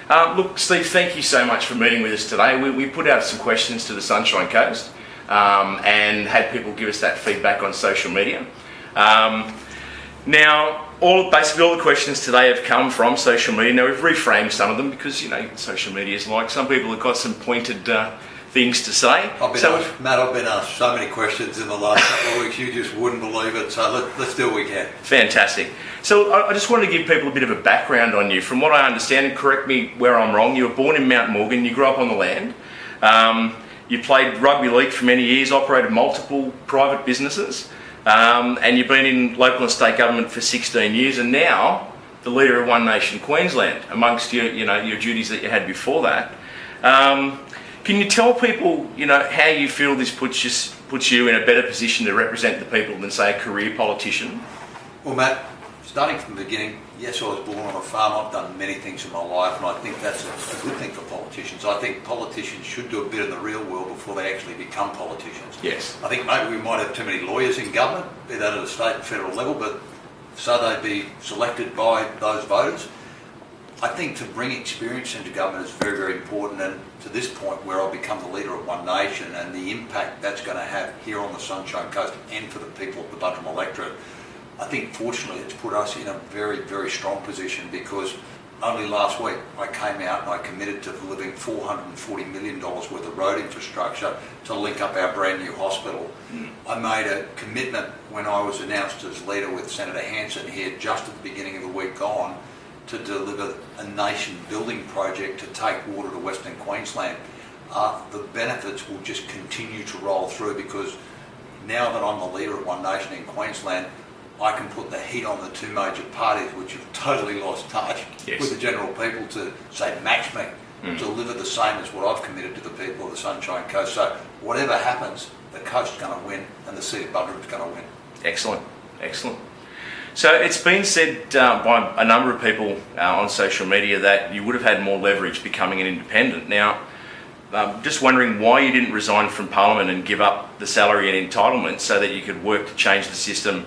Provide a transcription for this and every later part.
Look, Steve, thank you so much for meeting with us today. We put out some questions to the Sunshine Coast and had people give us that feedback on social media. Now, basically all the questions today have come from social media. Now, we've reframed some of them because, social media is like some people have got some pointed things to say. Matt, I've been asked so many questions in the last couple of weeks, you just wouldn't believe it, so let's do what we can. Fantastic. So I just wanted to give people a bit of a background on you. From what I understand, and correct me where I'm wrong, you were born in Mount Morgan, you grew up on the land, you played rugby league for many years, operated multiple private businesses, and you've been in local and state government for 16 years, and now the leader of One Nation Queensland, amongst your duties that you had before that. Can you tell people, how you feel this puts you in a better position to represent the people than, say, a career politician? Well, Matt, starting from the beginning, yes, I was born on a farm. I've done many things in my life, and I think that's a good thing for politicians. I think politicians should do a bit in the real world before they actually become politicians. Yes. I think maybe we might have too many lawyers in government, be that at a state and federal level, but so they'd be selected by those voters. I think to bring experience into government is very, very important, and to this point where I've become the leader of One Nation and the impact that's going to have here on the Sunshine Coast and for the people of the Buderim electorate, I think fortunately it's put us in a very, very strong position, because only last week I came out and I committed to delivering $440 million worth of road infrastructure to link up our brand new hospital. I made a commitment when I was announced as leader with Senator Hanson here just at the beginning of the week gone to deliver a nation building project to take water to Western Queensland. The benefits will just continue to roll through, because now that I'm the leader of One Nation in Queensland, I can put the heat on the two major parties which have totally lost touch with the general people to say match me, deliver the same as what I've committed to the people of the Sunshine Coast. So whatever happens, the coast's going to win and the city of Buderim's going to win. Excellent, excellent. So it's been said by a number of people on social media that you would have had more leverage becoming an independent. Now, just wondering why you didn't resign from Parliament and give up the salary and entitlement so that you could work to change the system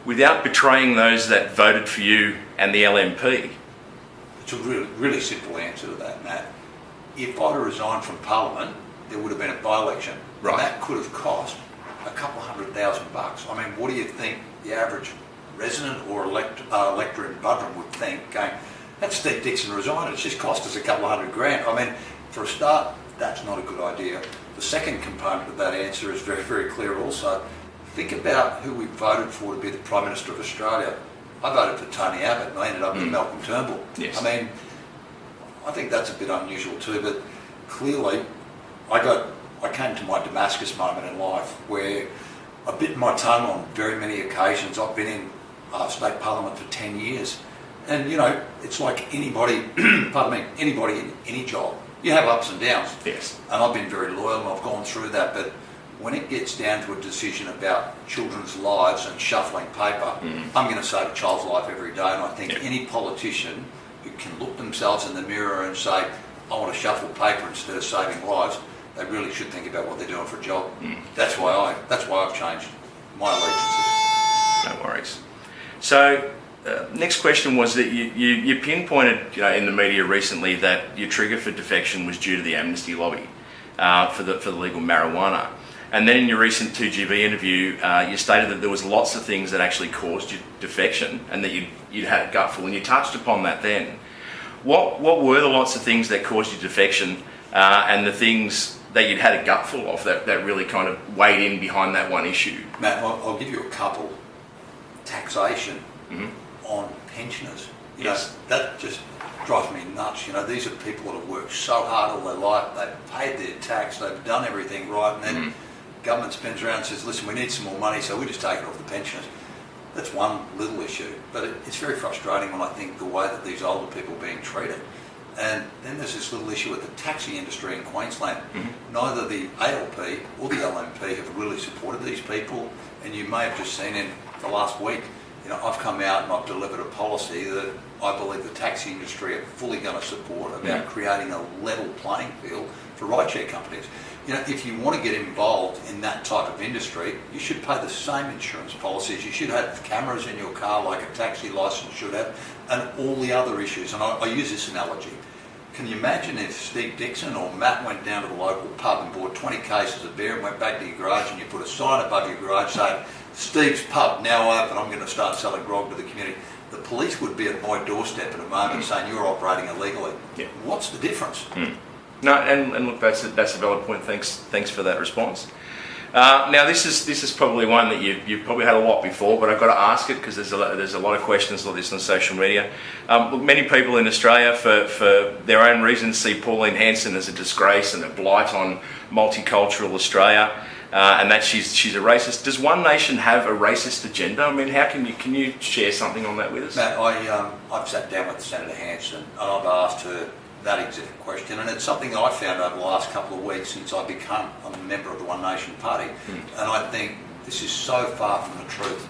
without betraying those that voted for you and the LNP? It's a really, really simple answer to that, Matt. If I'd have resigned from Parliament, there would have been a by-election. Right. And that could have cost a couple $100,000. I mean, what do you think the average resident or elector in Buderim would think, going, that's Steve Dickson resigned, it's just cost us a couple $100,000. I mean, for a start, that's not a good idea. The second component of that answer is very, very clear also. Think about who we voted for to be the Prime Minister of Australia. I voted for Tony Abbott and I ended up with Malcolm Turnbull. Yes. I mean, I think that's a bit unusual too, but clearly I came to my Damascus moment in life where I bit my tongue on very many occasions. I've been in state parliament for 10 years. And, it's like anybody, anybody in any job. You have ups and downs. Yes. And I've been very loyal and I've gone through that. But when it gets down to a decision about children's lives and shuffling paper, I'm going to save a child's life every day. And I think any politician who can look themselves in the mirror and say, I want to shuffle paper instead of saving lives, they really should think about what they're doing for a job. That's why I've changed my allegiances. No worries. So, next question was that you pinpointed, in the media recently that your trigger for defection was due to the amnesty lobby for the legal marijuana. And then in your recent 2GB interview, you stated that there was lots of things that actually caused you defection, and that you'd had a gutful, and you touched upon that then. What were the lots of things that caused you defection, and the things that you'd had a gutful of that really kind of weighed in behind that one issue? Matt, I'll give you a couple. Taxation on pensioners. That just drives me nuts. These are people that have worked so hard all their life, they've paid their tax, they've done everything right, and then government spins around and says, listen, we need some more money, so we just take it off the pensioners. That's one little issue, but it's very frustrating when I think the way that these older people are being treated. And then there's this little issue with the taxi industry in Queensland. Neither the ALP or the LNP have really supported these people, and you may have just seen in the last week, I've come out and I've delivered a policy that I believe the taxi industry are fully going to support about creating a level playing field for rideshare companies. If you want to get involved in that type of industry, you should pay the same insurance policies. You should have cameras in your car like a taxi license should have, and all the other issues. And I use this analogy. Can you imagine if Steve Dickson or Matt went down to the local pub and bought 20 cases of beer and went back to your garage and you put a sign above your garage saying, Steve's pub now open, I'm going to start selling grog to the community. The police would be at my doorstep in a moment saying you're operating illegally. Yeah. What's the difference? No, and look, that's a valid point. Thanks for that response. Now this is probably one that you've probably had a lot before, but I've got to ask it because there's a lot of questions like this on social media. Look, many people in Australia, for their own reasons, see Pauline Hanson as a disgrace and a blight on multicultural Australia, and that she's a racist. Does One Nation have a racist agenda? I mean, how can you share something on that with us? Matt, I've sat down with Senator Hanson and I've asked her that exact question, and it's something that I found over the last couple of weeks since I become a member of the One Nation Party, and I think this is so far from the truth.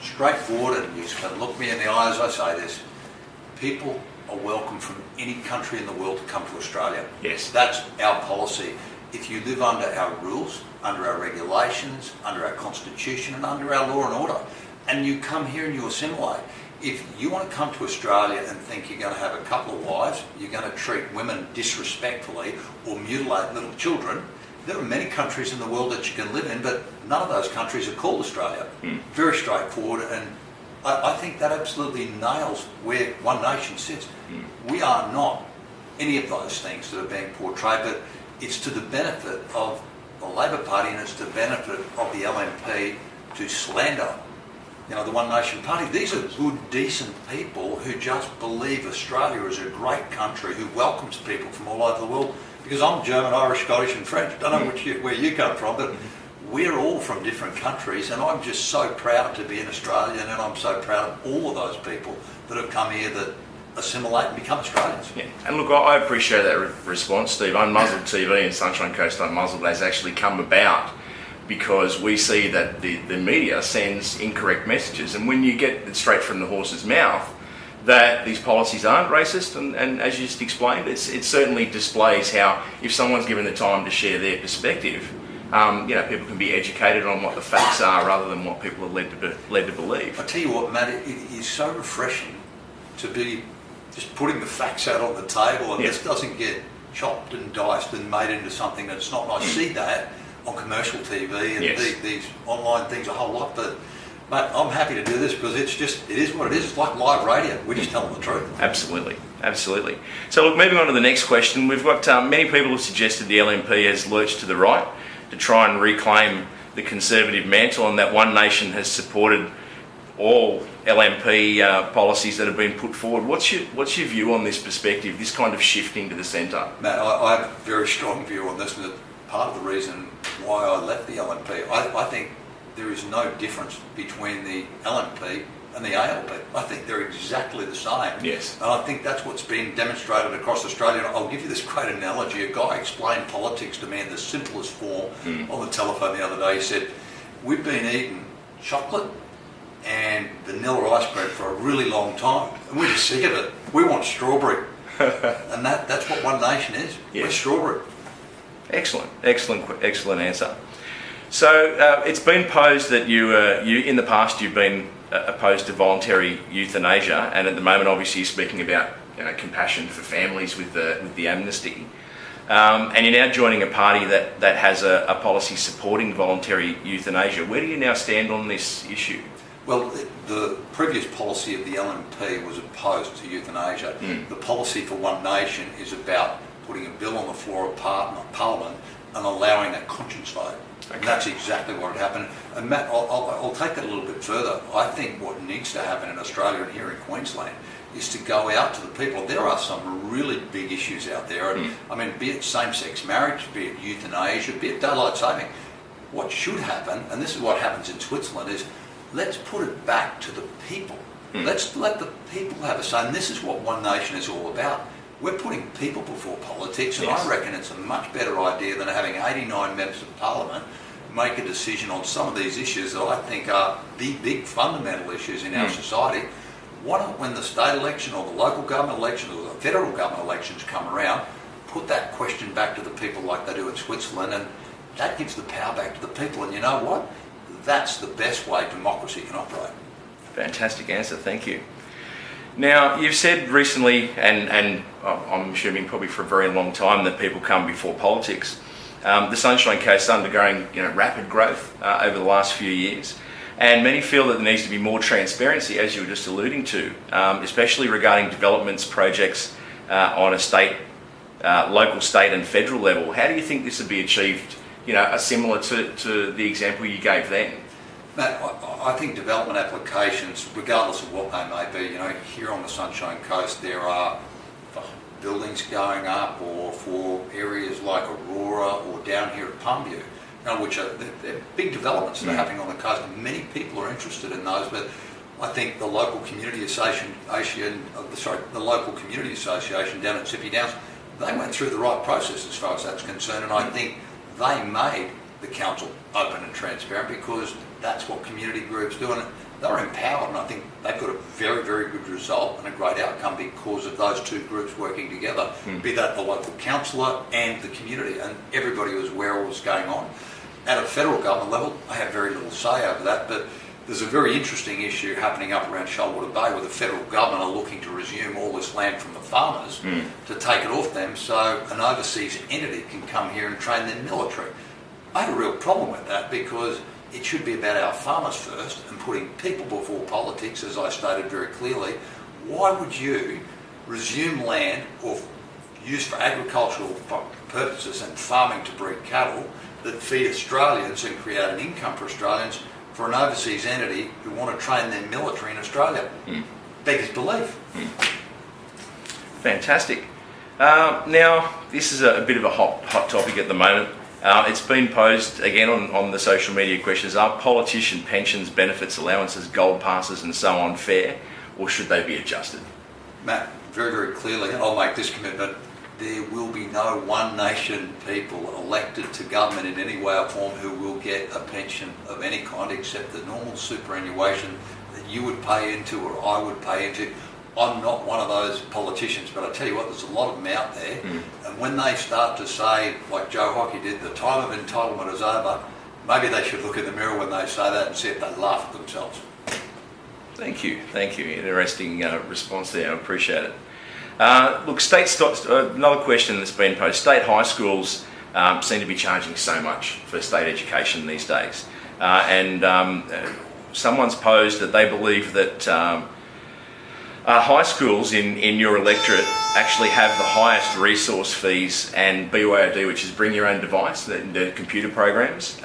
Straightforward, and you can look me in the eye as I say this, people are welcome from any country in the world to come to Australia. Yes. That's our policy. If you live under our rules, under our regulations, under our constitution and under our law and order, and you come here and you assimilate, if you want to come to Australia and think you're going to have a couple of wives, you're going to treat women disrespectfully or mutilate little children, there are many countries in the world that you can live in, but none of those countries are called Australia. Very straightforward, and I think that absolutely nails where One Nation sits. We are not any of those things that are being portrayed, but it's to the benefit of the Labor Party and it's to the benefit of the LNP to slander the One Nation Party. These are good, decent people who just believe Australia is a great country, who welcomes people from all over the world. Because I'm German, Irish, Scottish and French. Don't know where you come from, but we're all from different countries, and I'm just so proud to be an Australian, and I'm so proud of all of those people that have come here that assimilate and become Australians. Yeah, and look, I appreciate that response, Steve. Unmuzzled TV and Sunshine Coast Unmuzzled has actually come about because we see that the media sends incorrect messages, and when you get it straight from the horse's mouth that these policies aren't racist, and as you just explained, it certainly displays how, if someone's given the time to share their perspective, people can be educated on what the facts are rather than what people are led to believe. I tell you what, Matt, it is so refreshing to be just putting the facts out on the table, and this doesn't get chopped and diced and made into something that's not nice. I see that on commercial TV and these online things a whole lot, but mate, I'm happy to do this because it is what it is. It's like live radio. We're just telling the truth. Absolutely. So look, moving on to the next question, we've got many people have suggested the LNP has lurched to the right to try and reclaim the conservative mantle, and that One Nation has supported all LNP policies that have been put forward. What's your view on this perspective, this kind of shifting to the centre? Matt, I have a very strong view on this, and part of the reason why I left the LNP, I think there is no difference between the LNP and the ALP. I think they're exactly the same. Yes. And I think that's what's been demonstrated across Australia. And I'll give you this great analogy. A guy explained politics to me in the simplest form on the telephone the other day. He said, we've been eating chocolate and vanilla ice cream for a really long time, and we're just sick of it. We want strawberry. And that's what One Nation is. Yes. We're strawberry. Excellent answer. So it's been posed that you in the past you've been opposed to voluntary euthanasia, and at the moment obviously you're speaking about compassion for families with the amnesty, and you're now joining a party that has a policy supporting voluntary euthanasia. Where do you now stand on this issue? Well, the previous policy of the LNP was opposed to euthanasia. The policy for One Nation is about putting a bill on the floor of Parliament and allowing a conscience vote. Okay. And that's exactly what had happened. And Matt, I'll take that a little bit further. I think what needs to happen in Australia and here in Queensland is to go out to the people. There are some really big issues out there. I mean, be it same-sex marriage, be it euthanasia, be it daylight saving. What should happen, and this is what happens in Switzerland, is let's put it back to the people. Let's let the people have a say. And this is what One Nation is all about. We're putting people before politics, and I reckon it's a much better idea than having 89 members of Parliament make a decision on some of these issues that I think are the big fundamental issues in our society. Why not, when the state election or the local government election or the federal government elections come around, put that question back to the people like they do in Switzerland, and that gives the power back to the people. And you know what? That's the best way democracy can operate. Fantastic answer, thank you. Now, you've said recently, and I'm assuming probably for a very long time, that people come before politics. The Sunshine Coast is undergoing rapid growth over the last few years, and many feel that there needs to be more transparency, as you were just alluding to, especially regarding developments, projects on a state, local, state and federal level. How do you think this would be achieved, similar to the example you gave then? Matt, I think development applications, regardless of what they may be, here on the Sunshine Coast there are buildings going up, or for areas like Aurora or down here at Pumview, which are they're big developments that are happening on the coast. Many people are interested in those, but I think the local community association, the local community association down at Zippy Downs, they went through the right process as far as that's concerned, and I think they made the council open and transparent because that's what community groups do, and they're empowered, and I think they've got a very, very good result and a great outcome because of those two groups working together, be that the local councillor and the community, and everybody was aware of what was going on. At a federal government level, I have very little say over that, but there's a very interesting issue happening up around Shoalwater Bay where the federal government are looking to resume all this land from the farmers to take it off them so an overseas entity can come here and train their military. I have a real problem with that because it should be about our farmers first and putting people before politics, as I stated very clearly. Why would you resume land or use for agricultural purposes and farming to breed cattle that feed Australians and create an income for Australians for an overseas entity who want to train their military in Australia? Beggars belief. Fantastic. Now, this is a bit of a hot topic at the moment. It's been posed again on the social media questions: are politician pensions, benefits, allowances, gold passes and so on fair, or should they be adjusted? Matt, very, very clearly, I'll make this commitment: there will be no one nation people elected to government in any way or form who will get a pension of any kind except the normal superannuation that you would pay into or I would pay into. I'm not one of those politicians, but I tell you what, there's a lot of them out there, and when they start to say, like Joe Hockey did, the time of entitlement is over, maybe they should look in the mirror when they say that and see if they laugh at themselves. Thank you. Interesting response there, I appreciate it. Look, another question that's been posed: state high schools seem to be charging so much for state education these days, and someone's posed that they believe that high schools in your electorate actually have the highest resource fees and BYOD, which is bring your own device, the computer programs,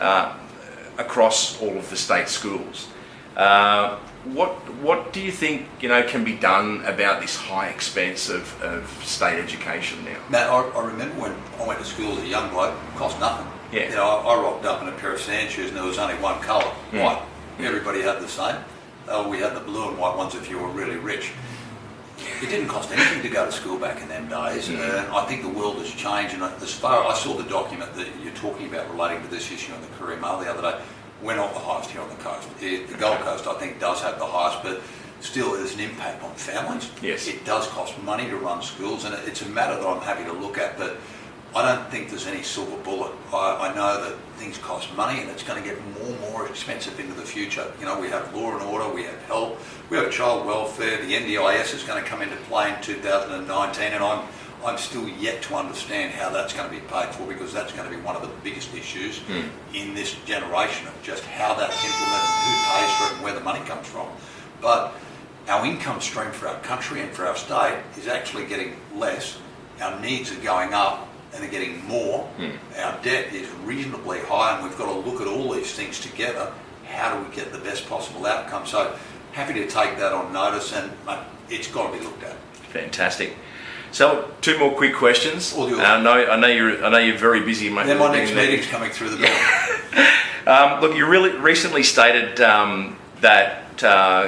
across all of the state schools. What do you think can be done about this high expense of state education now? Matt, I remember when I went to school as a young bloke, it cost nothing. Yeah. I rocked up in a pair of sand shoes and there was only one colour, white. Everybody had the same. We had the blue and white ones if you were really rich. It didn't cost anything to go to school back in them days, and I think the world has changed. And as far I saw the document that you're talking about relating to this issue in the Courier Mail the other day, we're not the highest here on the coast. The Gold Coast, I think, does have the highest, but still there's an impact on families. Yes. It does cost money to run schools, and it's a matter that I'm happy to look at, but I don't think there's any silver bullet. I know that things cost money and it's going to get more and more expensive into the future. We have law and order, we have health, we have child welfare, the NDIS is going to come into play in 2019, and I'm still yet to understand how that's going to be paid for, because that's going to be one of the biggest issues in this generation, of just how that's implemented, who pays for it and where the money comes from. But our income stream for our country and for our state is actually getting less. Our needs are going up and they're getting more. Our debt is reasonably high, and we've got to look at all these things together. How do we get the best possible outcome? So happy to take that on notice, and it's got to be looked at. Fantastic. So, two more quick questions. All yours. I know you're very busy. Then my next meeting's coming through the door. Look, you really recently stated that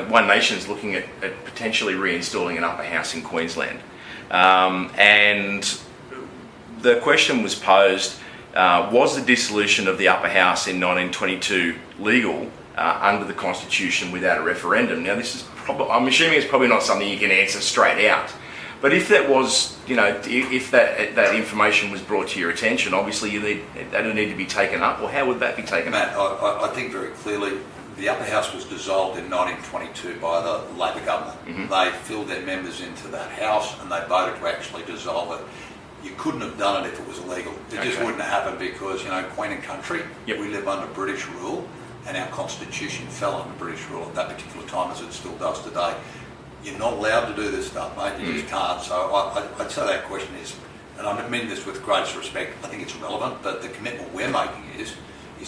One Nation's looking at potentially reinstalling an upper house in Queensland, and the question was posed: was the dissolution of the upper house in 1922 legal under the Constitution without a referendum? Now, this is I'm assuming it's probably not something you can answer straight out. But if that was, if that information was brought to your attention, obviously that would need to be taken up. Or how would that be taken up? Matt, I think very clearly the upper house was dissolved in 1922 by the Labor government. They filled their members into that house and they voted to actually dissolve it. You couldn't have done it if it was illegal. It just wouldn't have happened because, Queen and Country, we live under British rule and our constitution fell under British rule at that particular time, as it still does today. You're not allowed to do this stuff, mate. You just can't. So I'd say that question is, and I mean this with greatest respect, I think it's relevant, but the commitment we're making is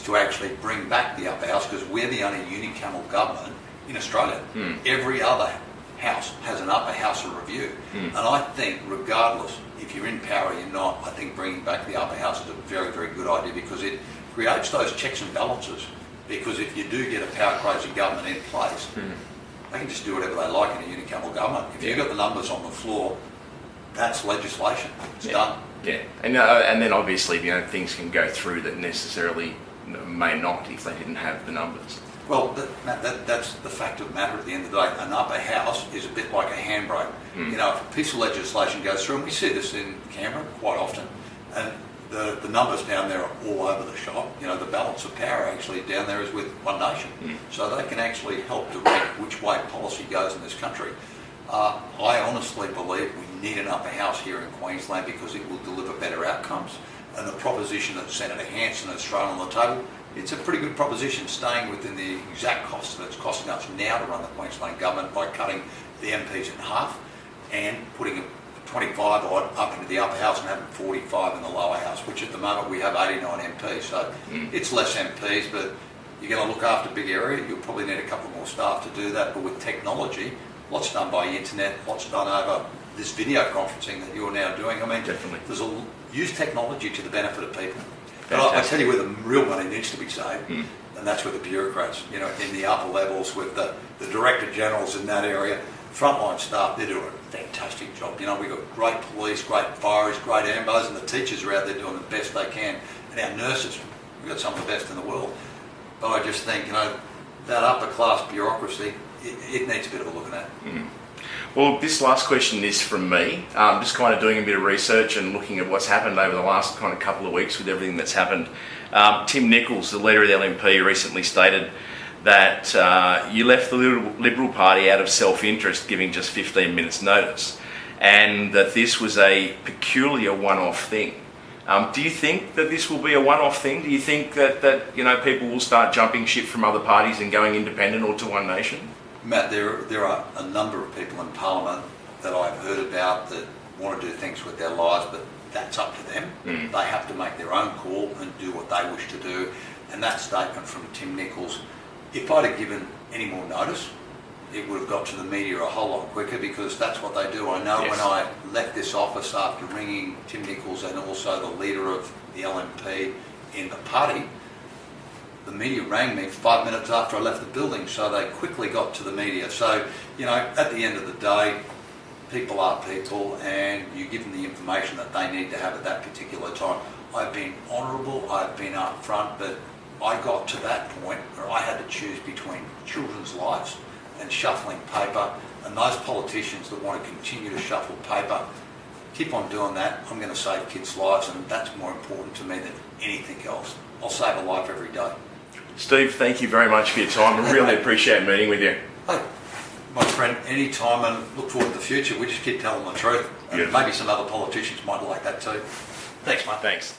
to actually bring back the upper house, because we're the only unicameral government in Australia. Every other house has an upper house of review. And I think regardless if you're in power or you're not, I think bringing back the upper house is a very, very good idea, because it creates those checks and balances. Because if you do get a power crazy government in place, they can just do whatever they like in a unicameral government. If you've got the numbers on the floor, that's legislation. It's done. Yeah, and then obviously things can go through that necessarily may not if they didn't have the numbers. Well, that's the fact of the matter at the end of the day. An upper house is a bit like a handbrake. If a piece of legislation goes through, and we see this in Canberra quite often, and the numbers down there are all over the shop. The balance of power actually down there is with One Nation. So they can actually help direct which way policy goes in this country. I honestly believe we need an upper house here in Queensland because it will deliver better outcomes. And the proposition that Senator Hanson has thrown on the table, it's a pretty good proposition, staying within the exact cost that it's costing us now to run the Queensland government by cutting the MPs in half and putting 25 odd up into the upper house and having 45 in the lower house, which at the moment we have 89 MPs. So it's less MPs, but you're going to look after a big area. You'll probably need a couple more staff to do that. But with technology, lots done by internet, lots done over this video conferencing that you're now doing. I mean, definitely. Use technology to the benefit of people. But I tell you where the real money needs to be saved, and that's with the bureaucrats, in the upper levels, with the Director Generals in that area. Frontline staff, they do a fantastic job. We've got great police, great fires, great ambos, and the teachers are out there doing the best they can. And our nurses, we've got some of the best in the world. But I just think, that upper class bureaucracy, it needs a bit of a looking at. Well, this last question is from me. Just kind of doing a bit of research and looking at what's happened over the last kind of couple of weeks with everything that's happened. Tim Nicholls, the leader of the LNP, recently stated that you left the Liberal Party out of self-interest, giving just 15 minutes notice, and that this was a peculiar one-off thing. Do you think that this will be a one-off thing? Do you think that people will start jumping ship from other parties and going independent or to One Nation? Matt, there are a number of people in Parliament that I've heard about that want to do things with their lives, but that's up to them. They have to make their own call and do what they wish to do. And that statement from Tim Nicholls, if I'd have given any more notice, it would have got to the media a whole lot quicker, because that's what they do. I know when I left this office after ringing Tim Nicholls and also the leader of the LNP in the party, the media rang me 5 minutes after I left the building, so they quickly got to the media. So, at the end of the day, people are people, and you give them the information that they need to have at that particular time. I've been honourable, I've been upfront, but I got to that point where I had to choose between children's lives and shuffling paper, and those politicians that want to continue to shuffle paper, keep on doing that. I'm going to save kids' lives, and that's more important to me than anything else. I'll save a life every day. Steve, thank you very much for your time. I really appreciate meeting with you. Hey, my friend, any time, and look forward to the future. We just keep telling the truth. And maybe some other politicians might like that too. Thanks, mate. Thanks.